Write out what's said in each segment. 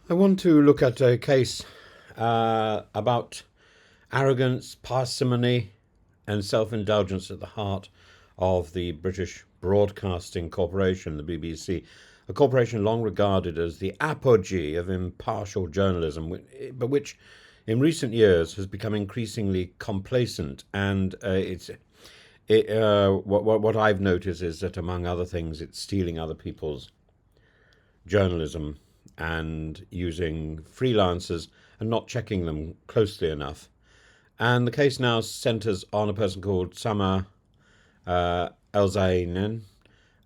I want to look at a case about arrogance, parsimony, and self indulgence at the heart of the British Broadcasting Corporation, the BBC, a corporation long regarded as the apogee of impartial journalism, but which in recent years has become increasingly complacent. And what I've noticed is that, among other things, it's stealing other people's journalism and using freelancers and not checking them closely enough. And the case now centres on a person called Sama Elzainen,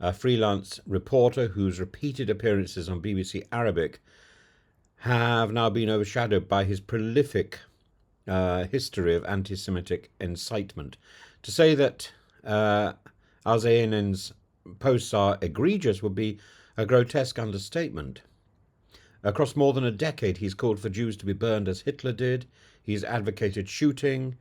a freelance reporter whose repeated appearances on BBC Arabic have now been overshadowed by his prolific history of anti Semitic incitement. To say that Elzainen's posts are egregious would be a grotesque understatement. Across more than a decade, he's called for Jews to be burned as Hitler did. He's advocated shooting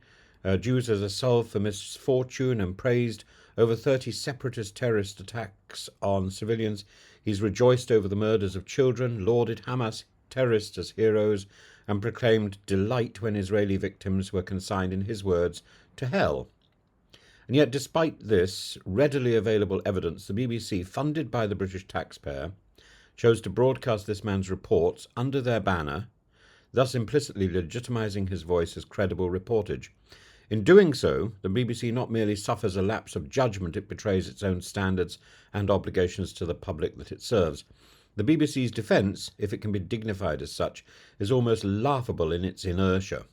Jews as a salve for misfortune and praised over 30 separatist terrorist attacks on civilians. He's rejoiced over the murders of children, lauded Hamas terrorists as heroes, and proclaimed delight when Israeli victims were consigned, in his words, to hell. And yet, despite this readily available evidence, the BBC, funded by the British taxpayer, chose to broadcast this man's reports under their banner, thus implicitly legitimising his voice as credible reportage. In doing so, the BBC not merely suffers a lapse of judgment, it betrays its own standards and obligations to the public that it serves. The BBC's defence, if it can be dignified as such, is almost laughable in its inertia.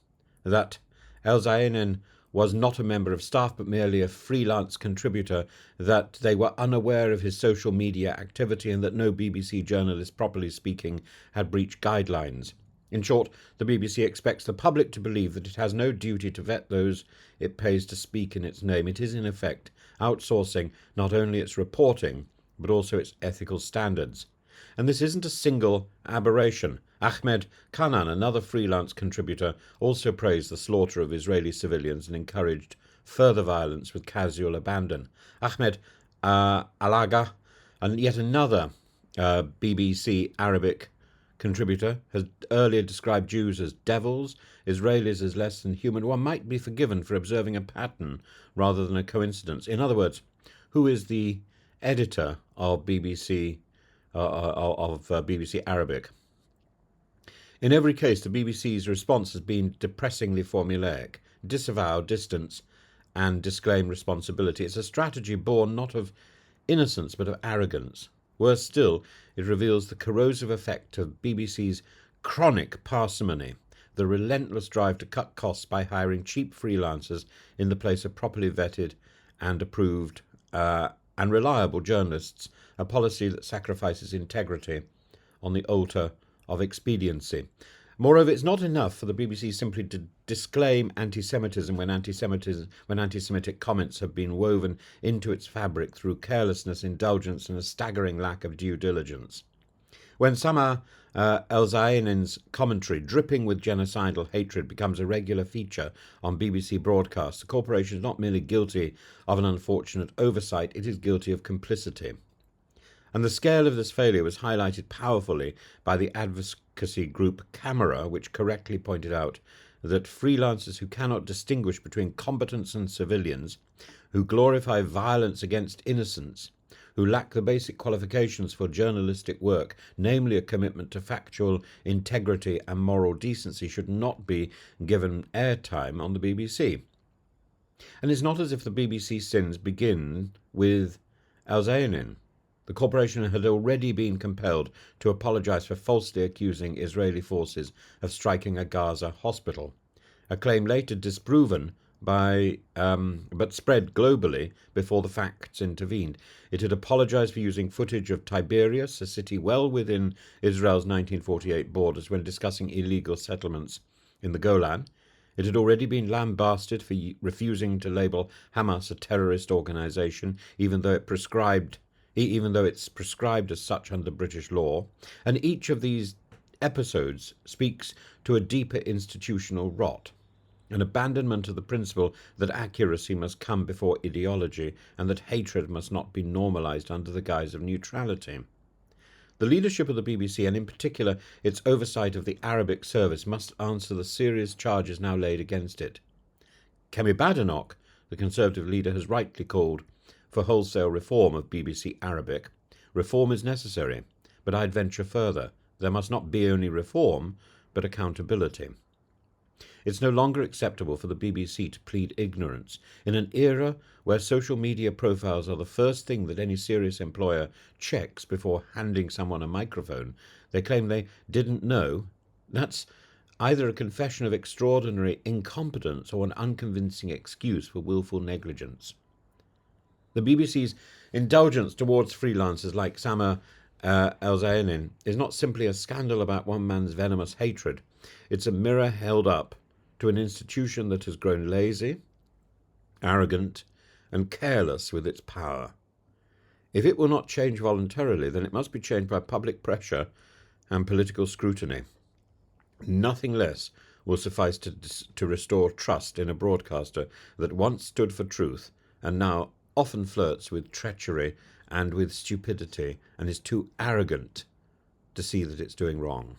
That El-Zainen was not a member of staff but merely a freelance contributor, that they were unaware of his social media activity, and that no BBC journalist, properly speaking, had breached guidelines. In short, the BBC expects the public to believe that it has no duty to vet those it pays to speak in its name. It is, in effect, outsourcing not only its reporting, but also its ethical standards. And this isn't a single aberration. Ahmed Kanan, another freelance contributor, also praised the slaughter of Israeli civilians and encouraged further violence with casual abandon. Ahmed Alaga, and yet another BBC Arabic contributor, has earlier described Jews as devils, Israelis as less than human. One might be forgiven for observing a pattern rather than a coincidence. In other words, who is the editor of BBC Arabic? In every case, the BBC's response has been depressingly formulaic: disavow, distance, and disclaim responsibility. It's a strategy born not of innocence but of arrogance. Worse still, it reveals the corrosive effect of BBC's chronic parsimony, the relentless drive to cut costs by hiring cheap freelancers in the place of properly vetted and approved and reliable journalists, a policy that sacrifices integrity on the altar of expediency. Moreover, it's not enough for the BBC simply to disclaim anti-Semitism when anti-Semitic comments have been woven into its fabric through carelessness, indulgence, and a staggering lack of due diligence. When Sama El-Zainen's commentary, dripping with genocidal hatred, becomes a regular feature on BBC broadcasts, the corporation is not merely guilty of an unfortunate oversight, it is guilty of complicity. And the scale of this failure was highlighted powerfully by the advocacy group Camera, which correctly pointed out that freelancers who cannot distinguish between combatants and civilians, who glorify violence against innocents, who lack the basic qualifications for journalistic work, namely a commitment to factual integrity and moral decency, should not be given airtime on the BBC. And it's not as if the BBC's sins begin with Al-Zainin. The corporation had already been compelled to apologise for falsely accusing Israeli forces of striking a Gaza hospital, a claim later disproven but spread globally before the facts intervened. It had apologised for using footage of Tiberias, a city well within Israel's 1948 borders, when discussing illegal settlements in the Golan. It had already been lambasted for refusing to label Hamas a terrorist organisation, even though it's prescribed as such under British law. And each of these episodes speaks to a deeper institutional rot, an abandonment of the principle that accuracy must come before ideology and that hatred must not be normalised under the guise of neutrality. The leadership of the BBC, and in particular its oversight of the Arabic service, must answer the serious charges now laid against it. Kemi Badenoch, the Conservative leader, has rightly called for wholesale reform of BBC Arabic. Reform is necessary, but I'd venture further. There must not be only reform, but accountability. It's no longer acceptable for the BBC to plead ignorance. In an era where social media profiles are the first thing that any serious employer checks before handing someone a microphone, they claim they didn't know. That's either a confession of extraordinary incompetence or an unconvincing excuse for willful negligence. The BBC's indulgence towards freelancers like Sam Elen is not simply a scandal about one man's venomous hatred. It's a mirror held up to an institution that has grown lazy, arrogant, and careless with its power. If it will not change voluntarily, then it must be changed by public pressure and political scrutiny. Nothing less will suffice to restore trust in a broadcaster that once stood for truth and now often flirts with treachery and with stupidity and is too arrogant to see that it's doing wrong.